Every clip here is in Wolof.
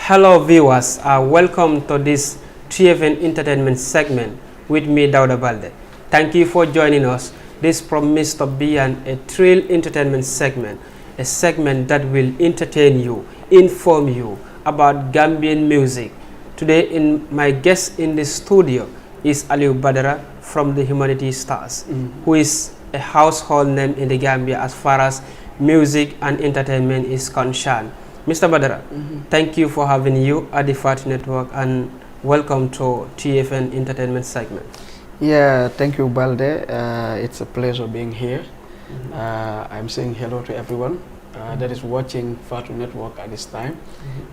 Hello viewers, welcome to this TFN entertainment segment with me, Dauda Balde. Thank you for joining us. This promised to be a thrill entertainment segment, a segment that will entertain you, inform you about Gambian music. Today, my guest in the studio is Alieu Badara from the Humanity Stars, who is a household name in the Gambia as far as music and entertainment is concerned. Mr. Badara, thank you for having you at the FAT Network and welcome to TFN Entertainment segment. Yeah, thank you, Balde. It's a pleasure being here. I'm saying hello to everyone that is watching FAT Network at this time.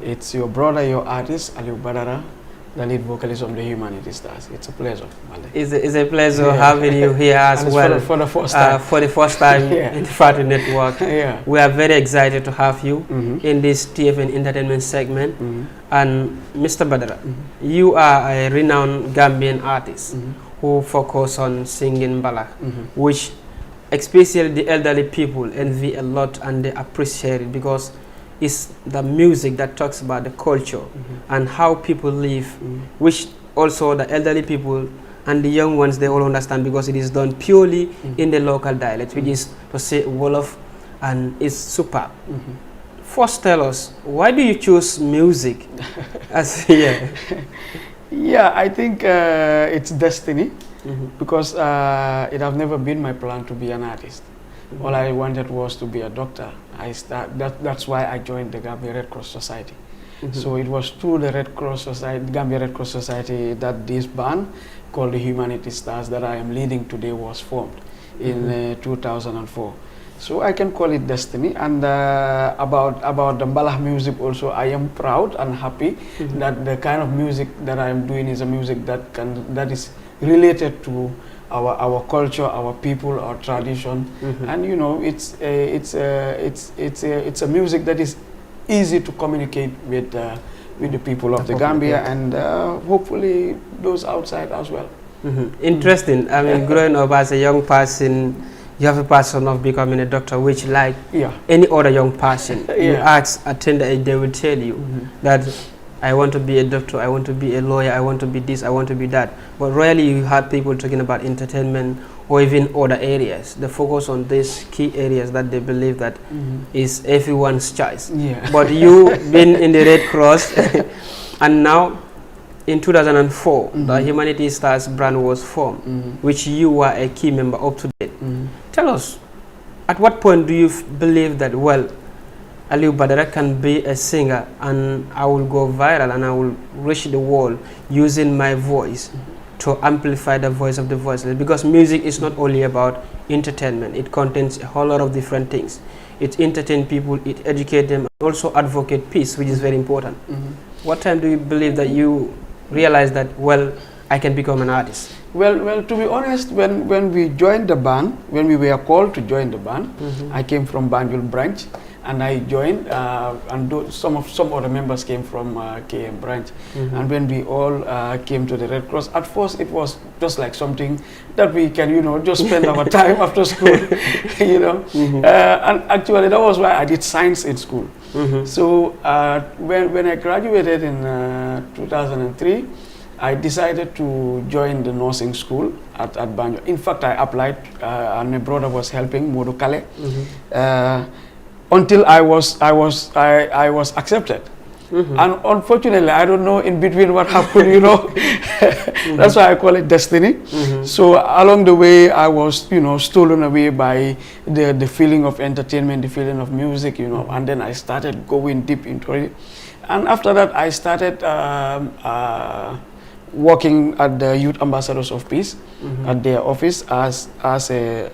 It's your brother, your artist, Alieu Badara, the lead vocalist of the Humanity Stars. It's a pleasure, Balde. It's a pleasure having you here as well. For the first time. For the first time in the FAT Network. We are very excited to have you in this TFN Entertainment segment. And Mr. Badara, you are a renowned Gambian artist who focus on singing Mbalax, which especially the elderly people envy a lot and they appreciate it because it's the music that talks about the culture and how people live, which also the elderly people and the young ones, they all understand because it is done purely in the local dialect, which is to say Wolof, and it's superb. First, tell us, why do you choose music as Yeah, I think it's destiny because it have never been my plan to be an artist. All I wanted was to be a doctor. That's why I joined the Gambia Red Cross Society. So it was through the Red Cross Society, Gambia Red Cross Society, that this band called the Humanity Stars that I am leading today was formed in 2004. So I can call it destiny. And about the Mbalax music also, I am proud and happy that the kind of music that I am doing is a music that is related to our culture, our people, our tradition, and you know, it's a music that is easy to communicate with the people of the Gambia and hopefully those outside as well. Interesting. I mean, growing up as a young person, you have a passion of becoming a doctor, which like any other young person, you ask at tender age, they will tell you that I want to be a doctor, I want to be a lawyer, I want to be this, I want to be that. But rarely you have people talking about entertainment or even other areas. They focus on these key areas that they believe that is everyone's choice. But you been in the Red Cross and now in 2004, the Humanity Stars brand was formed, which you were a key member up to date. Tell us, at what point do you believe that, well, Alieu Badara can be a singer and I will go viral and I will reach the world using my voice to amplify the voice of the voiceless, because music is not only about entertainment, it contains a whole lot of different things. It entertains people, it educates them, and also advocate peace, which is very important. What time do you believe that you realize that, well, I can become an artist? Well, to be honest, when we joined the band, when we were called to join the band, I came from Banjul branch. And I joined, and some other members came from KM branch. And when we all came to the Red Cross, at first it was just like something that we can, you know, just spend our time after school, you know. And actually that was why I did science in school. So when I graduated in 2003, I decided to join the nursing school at Banjul. In fact, I applied, and my brother was helping, Modu Kale. Until I was accepted, and unfortunately, I don't know in between what happened. You know, that's why I call it destiny. So along the way, I was, you know, stolen away by the feeling of entertainment, the feeling of music, you know, and then I started going deep into it. And after that, I started working at the Youth Ambassadors of Peace at their office as a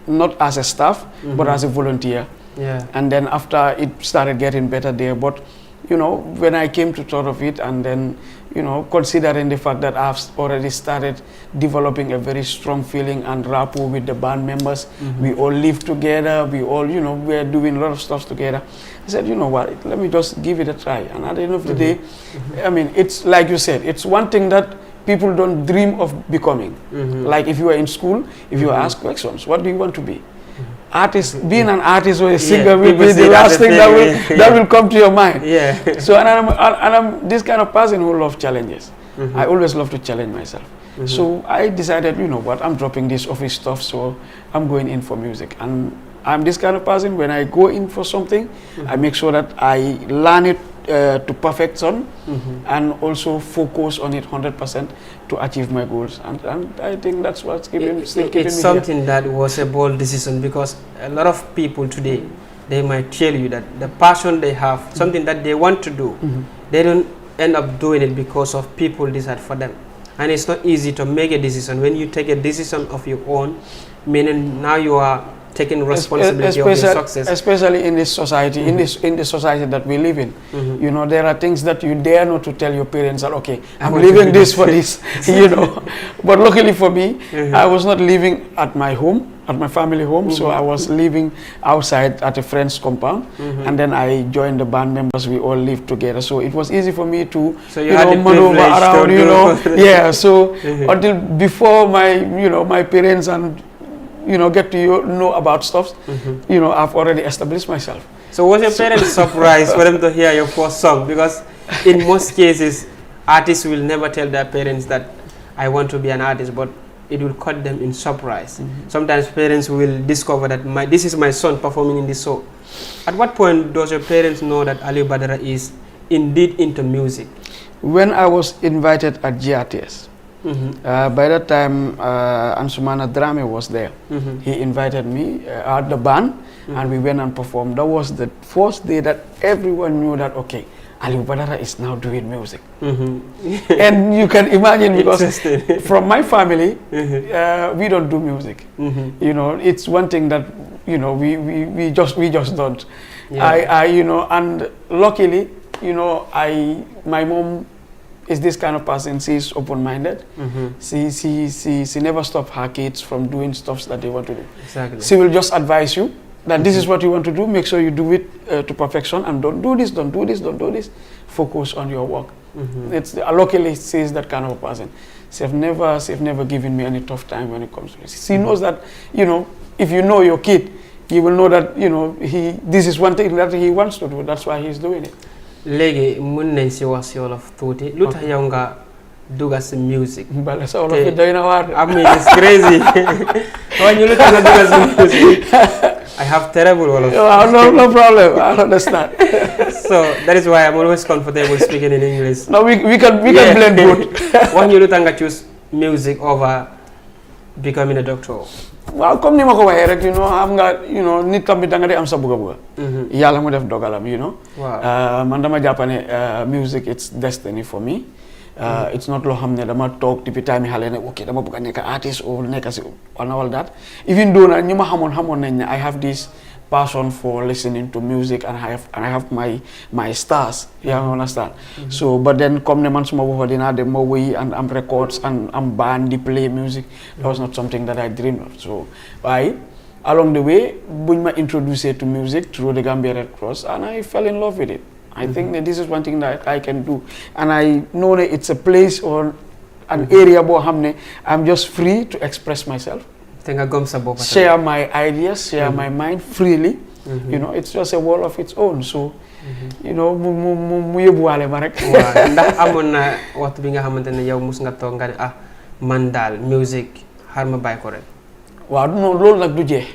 not as a staff, but as a volunteer. And then after it started getting better there, but you know, when I came to thought of it, and then, you know, considering the fact that I've already started developing a very strong feeling and rapport with the band members, we all live together, we all, you know, we're doing a lot of stuff together. I said, you know what, let me just give it a try. And at the end of the day, I mean, it's like you said, it's one thing that people don't dream of becoming. Like if you are in school, if you ask questions, what do you want to be? artist, being an artist or a singer will people be the say last thing that will yeah. that will come to your mind. Yeah. So and I'm this kind of person who loves challenges. I always love to challenge myself. So I decided, you know what, I'm dropping this office stuff, so I'm going in for music. And I'm this kind of person, when I go in for something, I make sure that I learn it to perfection and also focus on it 100% to achieve my goals. And I think that's what's keeping me here. It's something that was a bold decision, because a lot of people today, they might tell you that the passion they have, something that they want to do, they don't end up doing it because of people decide for them. And it's not easy to make a decision. When you take a decision of your own, meaning now you are taking responsibility of your success. Especially in this society, in the society that we live in. You know, there are things that you dare not to tell your parents that, okay, I'm leaving this for this, you know. But luckily for me, I was not living at my home, at my family home, so I was living outside at a friend's compound, and then I joined the band members. We all lived together, so it was easy for me to, you know, maneuver around, you know. Yeah, so until before my parents and get to know about stuff, I've already established myself. So was your parents surprised for them to hear your first song? Because in most cases, artists will never tell their parents that I want to be an artist, but it will cut them in surprise. Sometimes parents will discover that this is my son performing in this show. At what point does your parents know that Alieu Badara is indeed into music? When I was invited at GRTS. By that time, Ansumana Drame was there. He invited me at the band, and we went and performed. That was the first day that everyone knew that, okay, Alieu Badara is now doing music. And you can imagine, because from my family, we don't do music. It's one thing that we just don't. Yeah. And luckily, my mom is this kind of person. She's open-minded. She never stops her kids from doing stuff that they want to do. Exactly. She will just advise you that this is what you want to do. Make sure you do it to perfection, and don't do this, don't do this, don't do this. Focus on your work. Luckily, she's that kind of a person. She's never given me any tough time when it comes to it. She knows that if you know your kid, you will know that this is one thing that he wants to do. That's why he's doing it. Léegi mën nañ si wax si wolof tuuti lu tax yow nga duga si music. Mbalax sa wolof doy na waar. I mean, it's crazy. Why you lu tax nga duga si music? I have terrible wolof. No problem. I understand. So that is why I'm always comfortable speaking in English. No, we can blend both. Why you lu tax nga choose music over becoming a doctor? Well, comme ni ma ko waxee rek xam nga nit tamit da nga di am sa buga yàlla mu def dogalam man dama jàpp ne music, it's destiny for me. It's not loo xam ne dama toog depuis time xale ne ok dama bëgg a nekk artist or nekk si and all that. Even though na ñi ma xamoon nañ ne I have this passion for listening to music, and I have my stars. You understand? So, but then come ne man suma bofa dina dem ma wëy and am records and am band di play music. That was not something that I dreamed of. So, along the way, buñ ma introduced to music through the Gambia Red Cross, and I fell in love with it. I think that this is one thing that I can do, and I know that it's a place or an area bo hamne I'm just free to express myself. Share my ideas, share my mind freely. It's just a world of its own. So, mu yóbbuwaale ma rek. Waaw ndax amoon na waxtu bi nga xamante ne yow mus nga toog nga ne man daal music xar ma bàyyi ko rek. Waaw non loolu nag du jeex.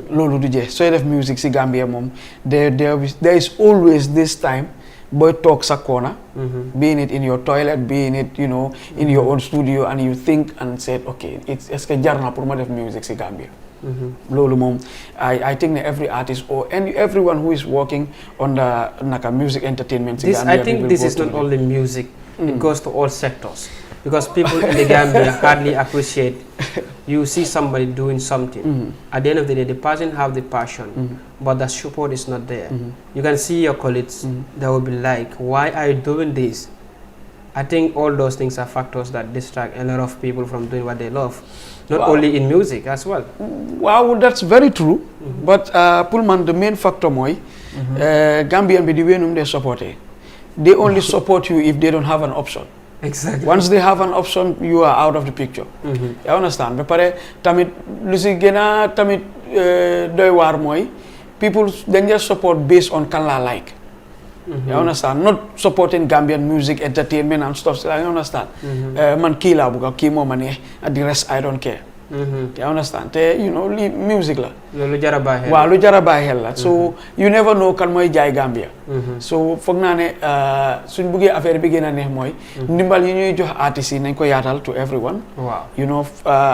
Loolu du jeex sooy def music si Gambia moom there is always this time boy talk sa corner, being it in your toilet, being it in your own studio, and you think and said okay, est-ce que jar na pour ma def music si Gambia. Loolu moom I think that every artist or everyone who is working on the naka music entertainment si Gambia. I think this is not only music, it goes to all sectors, because people in the Gambia hardly appreciate. You see somebody doing something. At the end of the day, the person have the passion, but the support is not there. You can see your colleagues, they will be like, why are you doing this? I think all those things are factors that distract a lot of people from doing what they love. Not only in music as well. Wow, that's very true. But Pullman, the main factor moy, Gambian be the way they support it. They only support you if they don't have an option. Exactly. Once they have an option, you are out of the picture. You understand? But tamit lusi gena tamit doy waar mooy people dañ just support based on kan laa like. You understand? Not supporting Gambian music, entertainment and stuff. So I understand. Man kii laa bugga kii moo ma neex the rest I don't care. You understand? Te you know li music la. Lu jara bàyyi xel. Waaw lu jara bàyyi xel la. So you never know kan mooy jaay Gambia. So foog naa ne suñ buggee affaire bi gën a neex mooy. ndimbal yi ñuy jox artistes yi nañ ko yaatal to everyone. Waaw. You know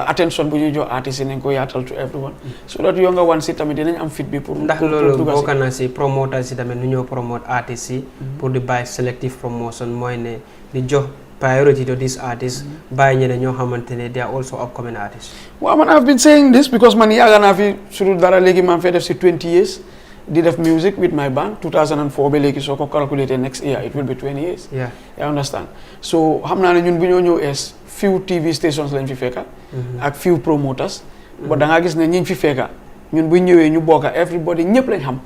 attention bu ñuy jox artistes yi nañ ko yaatal to everyone. So that younger ones si tamit dinañ am fit bi pour. ndax loolu bokk na si promoters yi tamit nu ñoo promote artistes yi. pour di bàyyi selective promotion mooy ne di jox. priority to these artists by ñene ñoo xamantene they are also upcoming artists. Well, man, I've been saying this because man yaga na fi suru dara legi man fe def ci 20 years did have music with my band 2004 be legi so ko calculate next year it will be 20 years. Yeah. I understand. So xamna ne ñun bu ñoo ñew es few TV stations lañ fi fekka ak few promoters but da nga gis ne ñiñ fi fekka ñun bu ñewé ñu bokka everybody ñepp lañ xam.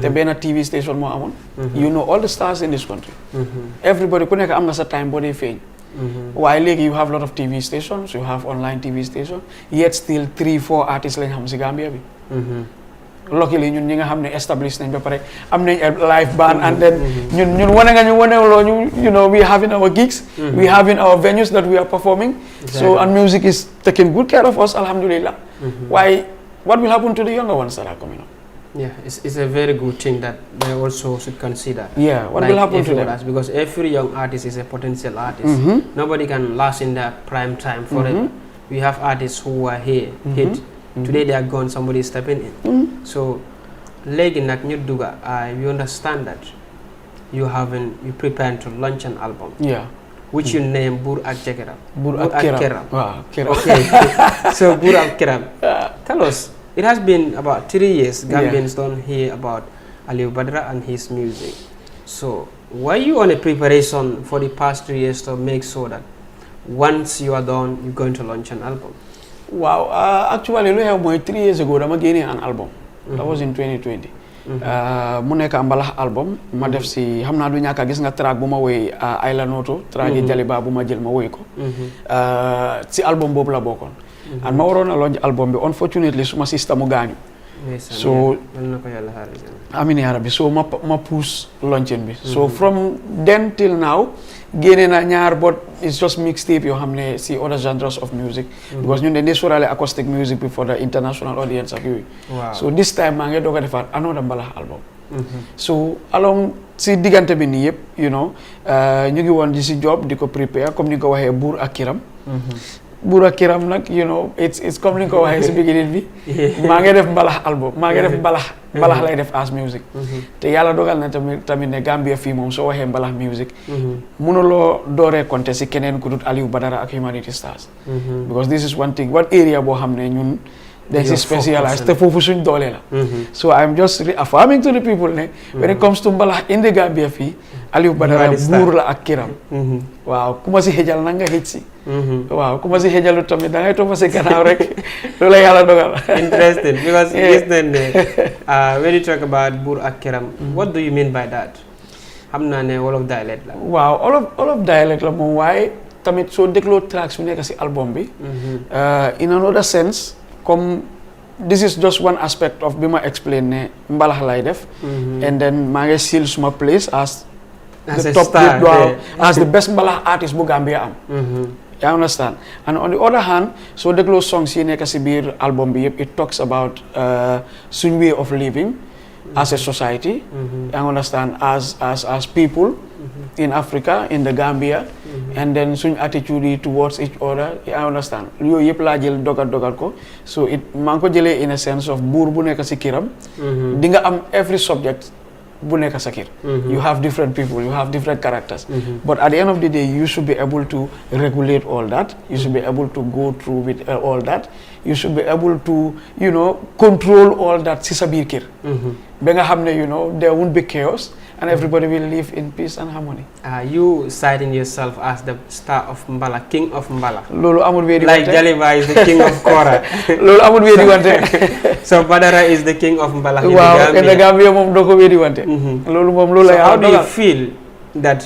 te benn TV station moo amoon. you know all the stars in this country. everybody ku nekk am nga sa time boo dee feeñ. waaye léegi you have a lot of TV stations you have online TV stations yet still 3-4 artists lañ xam si Gambia bi. luckily ñun ñi nga xam ne established nañ ba pare am nañ live band and then ñun wane nga ñu wanewuloo ñu you know we having our gigs. we having our venues that we are performing. so and music is taking good care of us alhamdulillah. waaye what will happen to the younger ones that are coming up? Yeah, it's a very good thing that they also should consider. Yeah, what will happen to them? Because every young artist is a potential artist. Nobody can last in that prime time forever. We have artists who are here, hit. Today they are gone, somebody is stepping in. So, legi nak ñu duga, you understand that you preparing to launch an album. Yeah. Which you name BURR ak KERAM. BURR ak KERAM. Wow, KERAM. Okay. So BURR ak KERAM. Tell us. It has been about 3 years Gambians don't hear about Alieu Badara and his music. So, were you on a preparation for the past 3 years to make sure that once you are done, you're going to launch an album? Wow, actually, we have 3 years ago, I'm getting an album. That was in 2020. mu nekk Mbalax album ma def si xam naa du ñàkk a gis nga track bu ma woy Ayla Noto track yi Jaliba bu ma jël ma woy ko si album boobu la bokkoon and ma waroon a launch album bi unfortunately suma sister mu gaañu so amin yaa rabbi so ma push launching bi so from then till now génne na ñaar but it's just mixtape yoo xam ne si other genres of music because ñun dañuy sóoraale acoustic music bi for the international audience ak yooyu so this time maa ngi doog a defaat another Mbalax album so along si diggante bi nii yëpp you know ñu ngi woon di si job di ko prepare comme ni nga ko waxee BURR ak KERAM BURR ak KERAM nag you know it's comme ni nga ko waxee si beginning bi maa ngi def Mbalax album maa ngi def Mbalax lay def as music te yàlla dogal na tamit ne Gambia fii moom soo waxee Mbalax music mënuloo dooree compter si keneen ku dut Alieu Badara ak Humanity Stars because this is one area boo xam ne ñun dañ si specialized te foofu suñ doole la so I'm just affirming to the people ne when it comes to Mbalax in the Gambia fii Alieu Badara BURR la ak KERAM waaw ku ma si xëjal na nga xëj si waaw ku ma si xëjalu tamit da ngay topp si gannaaw rek loolu la yàlla dogal interesting because gis nañ ne when you talk about BURR ak KERAM what do you mean by that xam naa ne wolof dialect la waaw wolof dialect la moom waaye tamit soo dégloo tracks bi nekk si album bi in another sense comme this is just one aspect of bi ma explain ne Mbalax lay def and then maa ngi seal suma place as the top as the best Mbalax artist bu Gambia am you understand and on the other hand so dégloo songs yi nekk si biir album bi yëpp it talks about suñ way of living as a society you understand as people in Africa in the Gambia and then suñ attitude yi towards each other you understand yooyu yëpp laa jël dogal ko so maa ngi ko jëlee in a sense of BURR bu nekk si KERAM di nga am every subject bu nekk sa kër you have different people you have different characters but at the end of the day you should be able to regulate all that you should be able to go through with all that you should be able to you know control all that si sa biir kër ba nga xam ne you know there won't be chaos and everybody will live in peace and harmony. You citing yourself as the star of Mbalax, king of Mbalax. Lolo amul wedi like Jaliba is the king of Kora. Lolo amul wedi wante. So Badara is the king of Mbalax in the Gambia mom doko wedi wante. Lolo mom lola ya. How do you feel that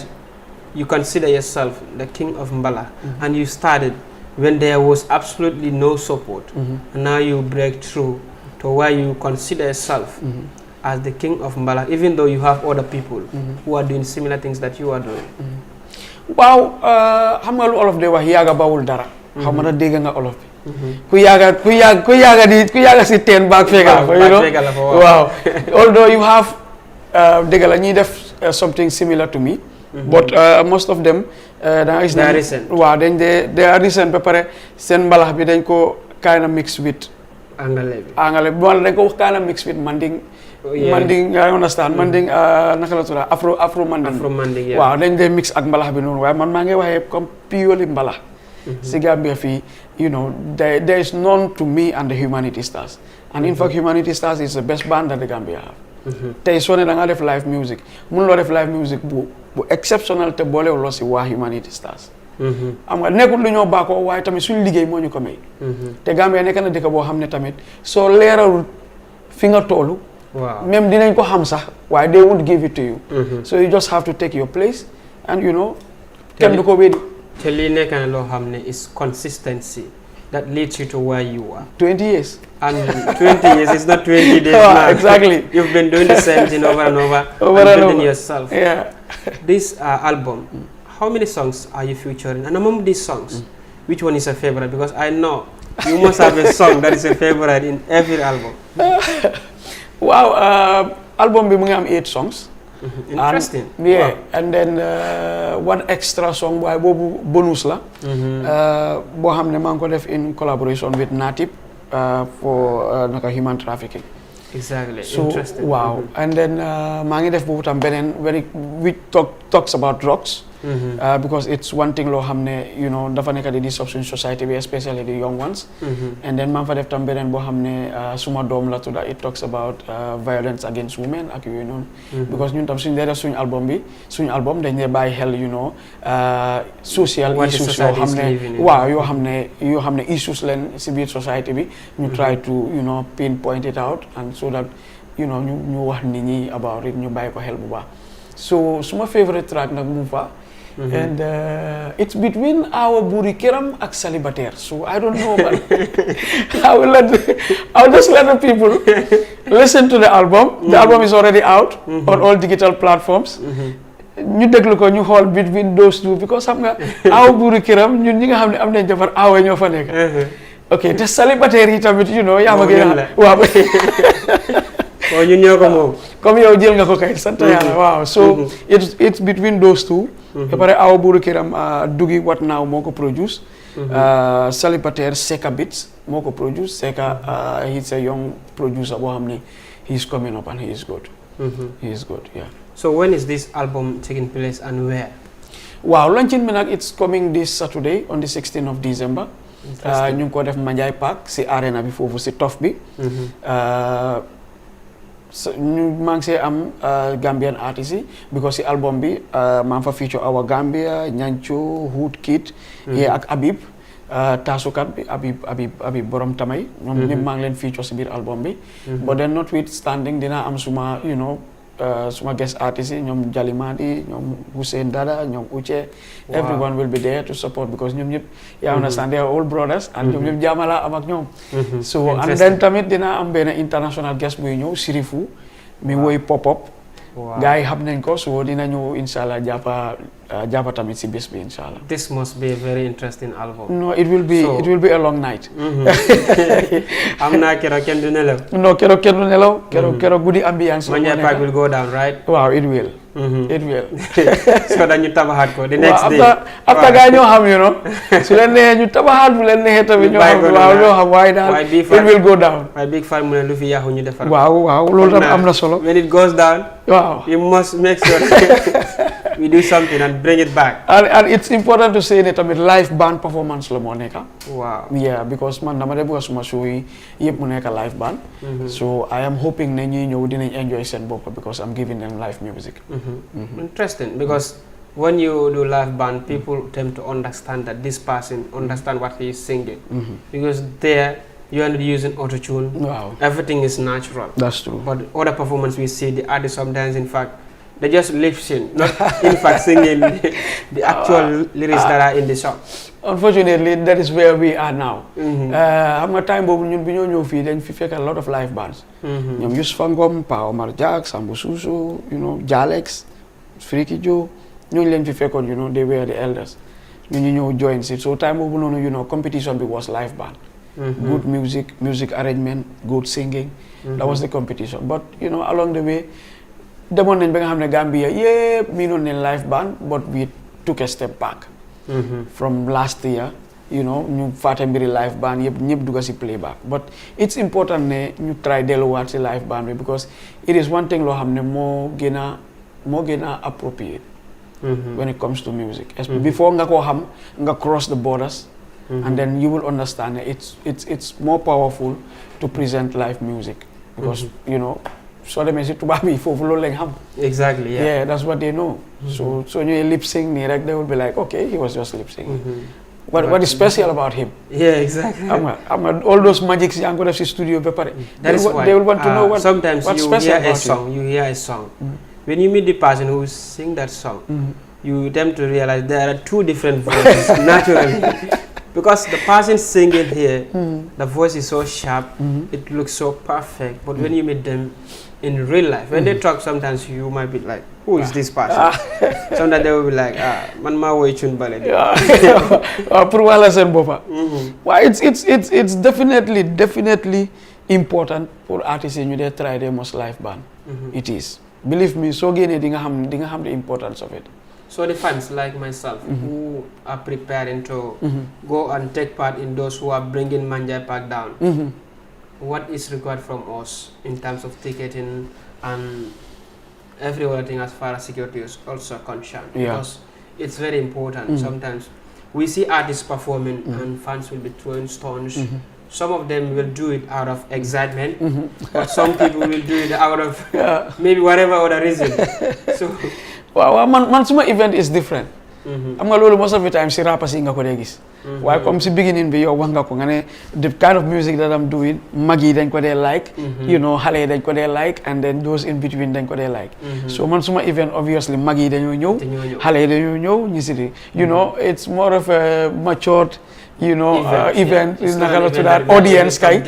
you consider yourself the king of Mbalax and you started when there was absolutely no support and now you break through to but why you consider yourself as the king of Mbalax, even though you have other people who are doing similar things that you are doing. Wow, xam nga lu olof de wax yaaga bawul dara. Xam nga dégg nga olof bi. Ku yaaga si teen baag fegal fa, you know. Wow. Although you have dégg la ñuy def something similar to me, but most of them they are recent. Wow, then they are recent ba pare seen mbalax bi dañ ko kind of mixed with Angale bi dañ ko kind of mixed with Manding. Manding, I understand. Manding, naka la tudd Afro Manding. Yeah. Wow, then they mix ak mbalax bi noonu waaye man maa ngi waxee comme purely mbalax. Si Gambia fii, you know, there is none to me and the Humanity Stars. And in fact, Humanity Stars is the best band that the Gambia have. Tey soo ne da nga def live music mun loo def live music bu exceptional te boolewuloo si waa Humanity Stars. am nga nekkul lu ñoo baakoo waaye tamit suñu liggéey moo ñu ko may. te Gambia nekk na dëkk boo xam ne tamit soo leeralul fi nga toolu. Même dinañ ko xam sax waaye they won't give it to you. So you just have to take your place and you know kenn du ko weddi. te lii nekk na loo xam ne is consistency that leads you to where you are. 20 years. And 20 years, it's not 20 days now. Exactly. You've been doing the same thing over and over. And building yourself. Yeah. This album, how many songs are you featuring? And among these songs, which one is a favorite? Because I know you must have a song that is a favorite in every album. Wow, album bi mu ngi am 8 songs. Interesting. And then one extra song waaye boobu bonus la. boo xam ne maa ngi ko def in collaboration with Natip for naka human trafficking. Exactly. So, interesting. Wow. And then maa ngi def boobu tam beneen which talks about drugs. Because it's one thing loo xam ne you know dafa nekk di disrupt suñu society bi especially the young ones. And then maa ngi fa def tam beneen boo xam ne suma doom la tudda it talks about violence against women ak yooyu noonu. Because ñun tam suñu dee def suñu album dañ dee bàyyi xel you know social issues yoo xam ne waaw yoo xam ne issues leen si biir society bi ñu try to you know pinpoint it out and so that you know ñu wax nit ñi about it ñu bàyyi ko xel bu baax. So suma favorite track nag mu fa. And it's between our BURR KERAM ak Célibataire. So I don't know, but I'll just let the people listen to the album. The album is already out on all digital platforms. ñu déglu ko ñu xool between those two because xam nga our BURR KERAM ñun ñi nga xam ne am nañ jabar awa ñoo fa nekk. Ok te Célibataire yi tamit you know yaa ma gën a waaw. Oh, ñun ñoo ko moom. Comme yow jël nga ko kay sant yàlla waaw so it's between those two. ba pare awa BURR KERAM Dugi What Now moo ko produce. Célibataire Seka Beats moo ko produce Seka he's a young producer boo xam ne he's coming up and he is good. He is good, yeah. So when is this album taking place and where? Wow, launching bi nag it's coming this Saturday on the 16th of December. ñu ngi ko def Manjai Park si arena bi foofu si tof bi. ñu maa ngi see am Gambian artistes yi because si album bi maa ngi fa feature Awa Gambia Ñanco Hood Kid yee ak Habib taasukat bi Habib borom tamay ñoom ñëpp maa ngi leen feature si biir album bi but then notwithstanding dinaa am suma you know suma guest artistes yi ñoom Jalimadi ñoom Hussein Dada ñoom Uche everyone will be there to support because ñoom ñëpp yaa understand they are all brothers and ñoom ñëpp jaamala am ak ñoom so and then tamit dina am benn international guest buy ñëw Sirifu mi woy pop-up gars yi xam nañ ko so dina ñëw inshallah jàppa tamit si bés bi inshallah. This must be a very interesting album. No, it will be a long night. am naa keroog kenn du nelaw. No, keroog kenn du nelaw. keroog guddi ambiance. Manjai Park will go down, right? Wow, it will. It will. So dañu tabaxaat ko the next day. After gars ñoo xam you know. su leen neexee ñu tabaxaat bu leen neexee tamit ñoo xam waaw ñoo xam waaye daal it will go down. waaye big fan mu ne lu fi yàqu ñu defar. waaw loolu tam am na solo. When it goes down. Wow. You must make sure we do something and bring it back. And it's important to say that tamit live band performance la moo nekk. Wow. Yeah, because man dama dee bëgg suma show yi yëpp mu nekk live band. So I am hoping ne ñuy ñëw dinañ enjoy seen bopp because I'm giving them live music. Interesting because when you do live band, people tend to understand that this person understand what he is singing because there you are not using auto-tune. Wow. Everything is natural. That's true. But other performance we see the artist sometimes in fact they just lip sync, not in fact singing the actual lyrics that are in the song. Unfortunately, that is where we are now. Xam nga time boobu ñun bi ñoo ñëw fii dañ fi fekk a lot of live bands. ñoom Youssoufa Ngom, Pa Omar Diak, Sambu Suso, you know, Jalex, Freaky Joe, ñooñu leen fi fekkoon, you know, they were the elders. ñu ñëw join si. So time boobu noonu, you know, competition bi was live band. Good music arrangement, good singing. That was the competition. But, you know, along the way, demoon nañ ba nga xam ne Gambia yëpp miinoon nañ live band, but we took a step back. From last year, you know, ñu faate mbiri live band yëpp ñëpp dugga si playback. But it's important ne ñu try delluwaat si live band bi because it is one thing loo xam ne moo gën a appropriate when it comes to music. Before nga koo xam nga cross the borders and then you will understand it's more powerful to present live music because you know so demee si tubaab yi foofu loolu lañ xam. Exactly, yeah, that's what they know. So ñuy lip sync nii rek they will be like, okay, he was just lip syncing. What is special about him? Yeah, exactly. All those magics yaa ngi ko def si studio ba pare. That is why they will want to know sometimes what's you special hear about a song. You hear a song. When you meet the person who sing that song, you tend to realize there are two different voices naturally. Because the person singing here, the voice is so sharp, it looks so perfect. But when you meet them in real life, when they talk, sometimes you might be like, who is this person? Sometimes they will be like, man ma woy chun bale. Well, it's definitely important for artists in they try their most live band. It is. Believe me, so again, they have the importance of it. So the fans like myself who are preparing to go and take part in those who are bringing Manjai Park down, what is required from us in terms of ticketing and every other thing as far as security is also concerned? Because it's very important. Sometimes we see artists performing and fans will be throwing stones. Some of them will do it out of excitement, but some people will do it out of maybe whatever other reason. So, wow, my event is different. I'm going most of the time, si rappers nga ko dey gis. Why come si beginning bi yow wax nga ko nga ne the kind of music that I'm doing, magi dañ ko dey like, you know, xalé dañ ko dey like, and then those in between dañ ko dey like. So my event obviously magi dañoo ñëw, xalé dañoo ñëw, ñi ci you know, it's more of a matured, you know, event is naka to that audience kay.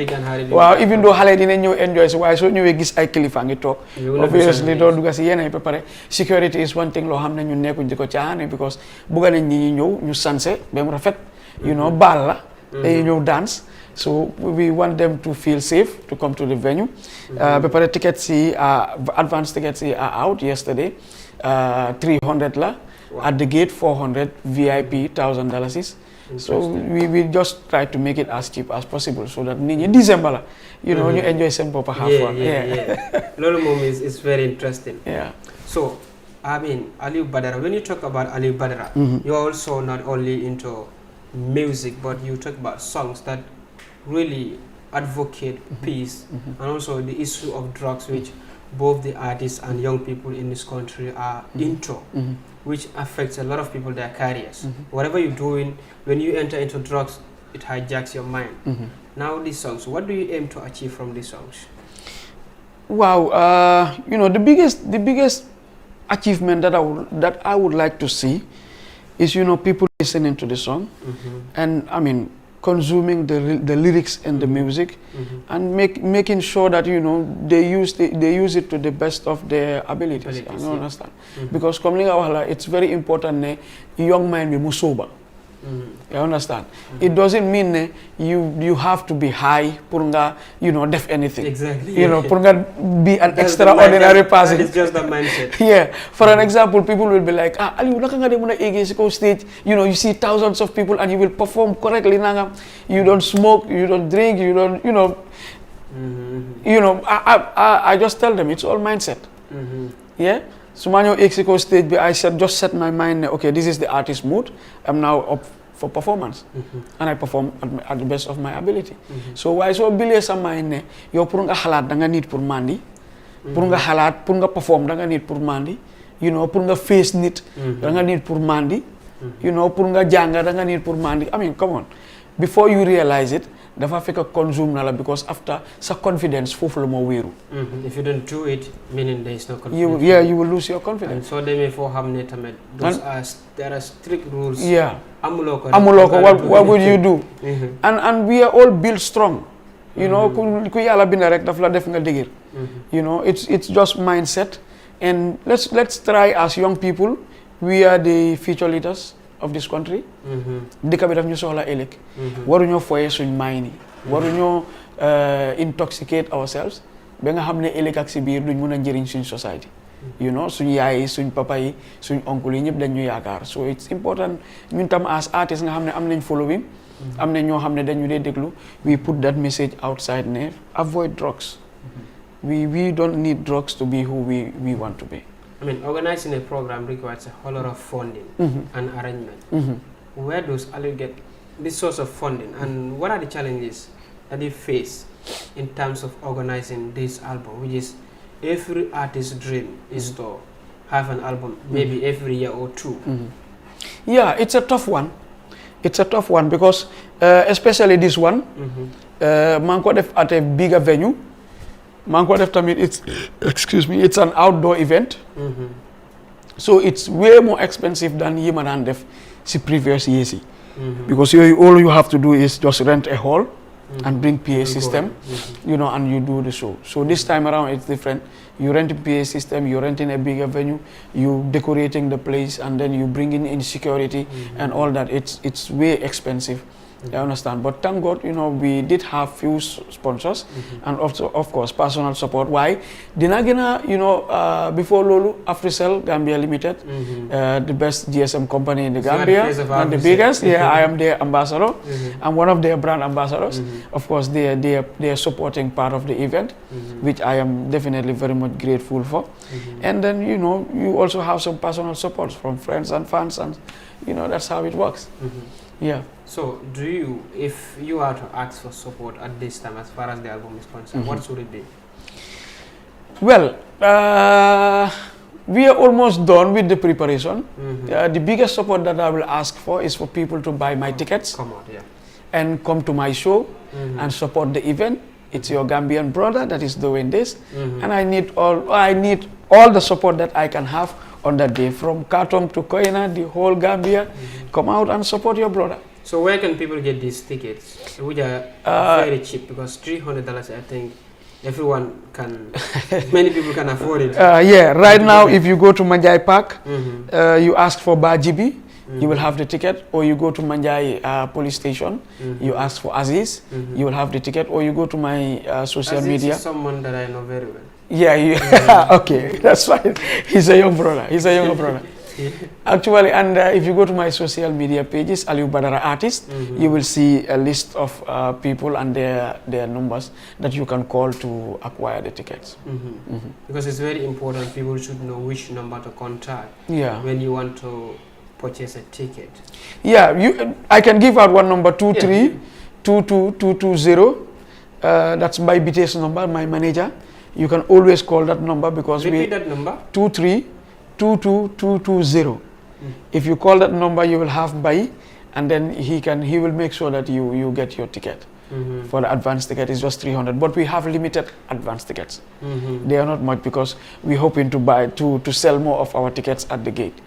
Wow, even though xalé dinañ ñëw enjoy so why so ñëwé gis ay kilifa ngi tok. Obviously do dugga ci yene ba pare security is one thing lo xamne ñu nekkuñ diko caane because buga nañ ñi ñëw ñu sansé ba mu rafet, you know, bal la dañuy ñëw dance. So we want them to feel safe to come to the venue. Ba pare tickets yi advance tickets yi are out yesterday. 300 la at the gate, 400 VIP $1,000. So we just try to make it as cheap as possible so that in December, you know, you enjoy some proper half one. Lolo mom is very interesting. Yeah. So, I mean, Alieu Badara, when you talk about Alieu Badara, you're also not only into music, but you talk about songs that really advocate peace and also the issue of drugs, which both the artists and young people in this country are into. Which affects a lot of people, their careers. Whatever you're doing, when you enter into drugs, it hijacks your mind. Now these songs, what do you aim to achieve from these songs? Wow, you know, the biggest achievement that I would like to see is, you know, people listening to the song and I mean consuming the lyrics and the music and making sure that, you know, they use it to the best of their abilities. I don't understand. Because it's very important young mind be musoba. You understand? It doesn't mean you have to be high purunga, you know, def anything. Exactly. You know, purunga be an extraordinary person. It's just the mindset. Yeah. For an example, people will be like, Alieu, go stage. You know, you see thousands of people and you will perform correctly. You don't smoke, you don't drink, you don't, you know. You know, I just tell them it's all mindset. Yeah. So when you execute stage, I just set my mind, okay, this is the artist mood. I'm now up for performance. And I perform at the best of my ability. So why so believe sa mind yo purunga halat danga need pour mandi. Purunga halat, purunga perform danga need pour mandi. You know, purunga face need danga need pour mandi. You know, purunga janga danga need pour mandi. I mean, come on. Before you realize it, dafa fekk consume na la because after sa confidence foofu la moo wéeru. If you don't do it, meaning there is no confidence. You will lose your confidence. So they may for hamne tamet. There are strict rules. Yeah. Amuloko. What would you do? And we are all built strong. You know, ku yàlla bind rek daf la def nga dëgër. You know, it's just mindset. And let's try as young people. We are the future leaders of this country. Dëkk bi daf ñu soxla ëllëg. Waruñoo foye suñ mind yi. Waruñoo intoxicate ourselves. Ba nga xam ne ëllëg ak si biir duñ mun a njëriñ suñ society. You know, suñ yaay yi suñ papa yi suñ oncle yi ñëpp dañ ñu yaakaar. So it's important ñun tam as artists nga xam ne am nañ following. am na ñoo xam ne dañu dee déglu. We put that message outside ne avoid drugs. We don't need drugs to be who we want to be. I mean, organizing a program requires a whole lot of funding and arrangement. Where does Alieu get this source of funding, and what are the challenges that you face in terms of organizing this album, which is every artist's dream is to have an album, maybe every year or two? Yeah, it's a tough one. It's a tough one because especially this one, man ko def at a bigger venue. It's an outdoor event. So it's way more expensive than Yiman def si previous years. Because all you have to do is just rent a hall and bring PA system, you know, and you do the show. So this time around it's different. You rent a PA system, you're renting a bigger venue, you decorating the place, and then you bring in security and all that. It's way expensive. I understand, but thank God, you know, we did have few sponsors and also, of course, personal support. Why? Dinagina, you know, before Lulu, AfriCell Gambia Limited, the best GSM company in the Gambia, and the biggest. Yeah, I am their ambassador. I'm one of their brand ambassadors. Of course, they are supporting part of the event, which I am definitely very much grateful for. And then, you know, you also have some personal support from friends and fans, and you know, that's how it works. Yeah. So, if you are to ask for support at this time, as far as the album is concerned, what should it be? Well, we are almost done with the preparation. The biggest support that I will ask for is for people to buy my tickets and come to my show and support the event. It's your Gambian brother that is doing this, and I need all the support that I can have on that day, from Khartoum to Koina, the whole Gambia. Come out and support your brother. So where can people get these tickets, which are very cheap? Because $300, I think everyone can, many people can afford it. Yeah, right now if you go to Manjai Park, you ask for Bajibi, you will have the ticket, or you go to Manjai police station, you ask for Aziz, you will have the ticket, or you go to my social media. Aziz is someone that I know very well. Yeah, okay, that's fine. He's a young brother. He's a younger brother. Actually, and if you go to my social media pages, Alieu Badara Artist, you will see a list of people and their numbers that you can call to acquire the tickets. Because it's very important, people should know which number to contact when you want to purchase a ticket. Yeah, I can give out one number, 2322220. That's my BTS number, my manager. You can always call that number because Repeat that number. 2322220. If you call that number, you will have Bai, and then he will make sure that you get your ticket. For the advance ticket is just 300, but we have limited advance tickets. They are not much because we're hoping to sell more of our tickets at the gate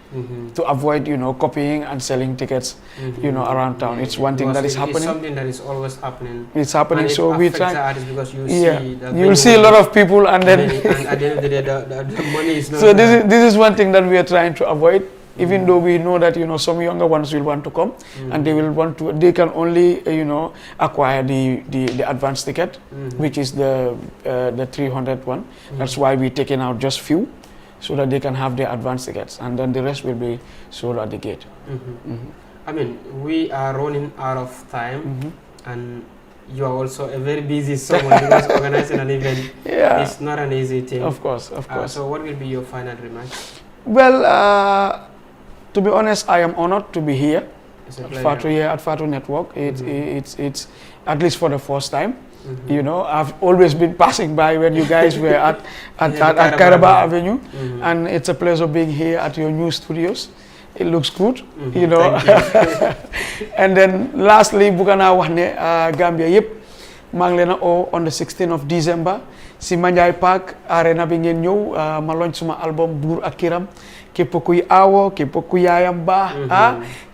to avoid, you know, copying and selling tickets, you know, around town. It's one thing that is happening. It's something that is always happening. It's happening, so we try. Because you will see a lot of people, and then and at the end of the day, the money is not. So this is one thing that we are trying to avoid. Even though we know that, you know, some younger ones will want to come, and they can only, you know, acquire the advance ticket, which is the 300 one. That's why we're taking out just few, so that they can have their advance tickets, and then the rest will be sold at the gate. I mean, we are running out of time, and you are also a very busy someone because organizing an event is not an easy thing. Of course. So what will be your final remarks? Well, to be honest, I am honored to be here at Fatu Network. It's at least for the first time. You know, I've always been passing by when you guys were at Karaba Avenue, and it's a pleasure being here at your new studios. It looks good, you know. And then lastly, Bugana Wahne Gambia, maa ngi leen a on the 16th of December si Manjai Park arena bi ngeen ñëw ma launch suma album BURR ak KERAM képp kuy aawo képp kuy yaayam baax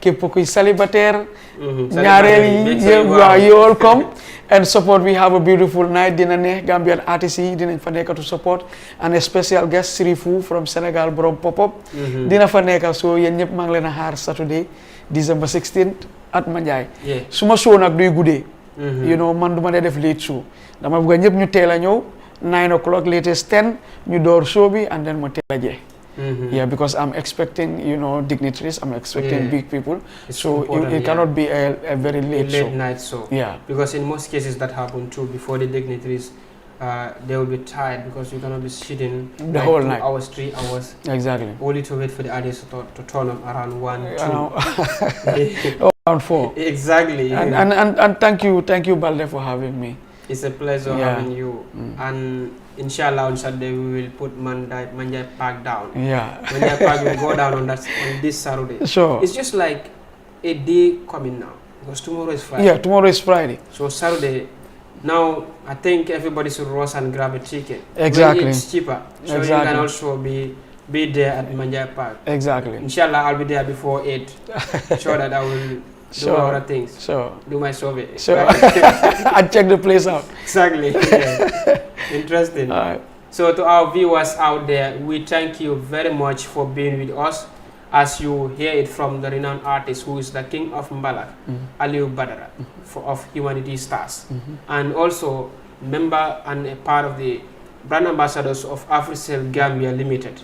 képp kuy célibataire ñaareel yi you welcome and support. We have a beautiful night dina neex Gambian artists yi dinañ fa nekk to support and a special guest Sirifou from Senegal borom pop-up dina fa nekk so yéen ñëpp maa ngi leen a xaar Saturday December 16th at Manjai suma show nag duy guddee you know man duma dee def late show dama bëgg ñëpp ñu teel a ñëw 9 o'clock latest 10 ñu door show bi and then ma teel a jeex yeah, because I'm expecting, you know, dignitaries, I'm expecting big people. It's so it cannot be a very late show. Night show. Yeah. Because in most cases that happen too, before the dignitaries, they will be tired because you're going to be sitting the whole night. 2 hours, 3 hours. Exactly. Only to wait for the artists to turn up around 1, 2. Around 4. Exactly. And thank you Balde for having me. It's a pleasure having you. And inshallah on Saturday we will put Manjai Park down. Yeah. Manjai Park will go down on this Saturday. Sure. It's just like a day coming now because tomorrow is Friday. Yeah, tomorrow is Friday. So Saturday, now I think everybody should rush and grab a ticket. Exactly. When it's cheaper, so you can also be there at Manjai Park. Exactly. Inshallah, I'll be there before 8, so that I will do other things. Sure. Do my survey. Sure. And check the place out. Exactly. Yeah. Interesting. So to our viewers out there, we thank you very much for being with us as you hear it from the renowned artist who is the king of Mbalax, Alieu Badara of Humanity Stars, and also member and a part of the brand ambassadors of AfriCell Gambia Limited.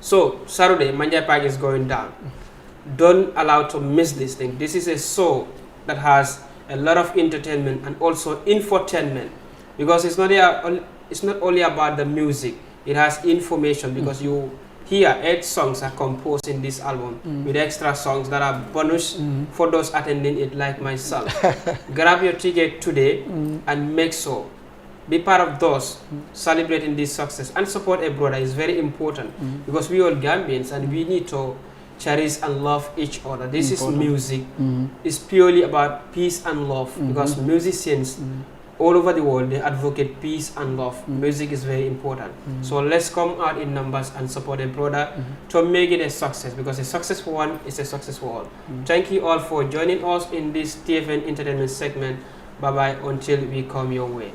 So Saturday, Manjai Park is going down. Don't allow to miss this thing. This is a show that has a lot of entertainment and also infotainment, because it's not only about the music. It has information, because you hear 8 songs are composed in this album with extra songs that are bonus for those attending it, like myself. Grab your ticket today and make sure be part of those celebrating this success, and support a brother is very important, because we all Gambians and we need to cherish and love each other. This is music. It's purely about peace and love, because musicians all over the world, they advocate peace and love. Music is very important. So let's come out in numbers and support a brother to make it a success, because a successful one is a successful all. Thank you all for joining us in this TFN entertainment segment. Bye bye until we come your way.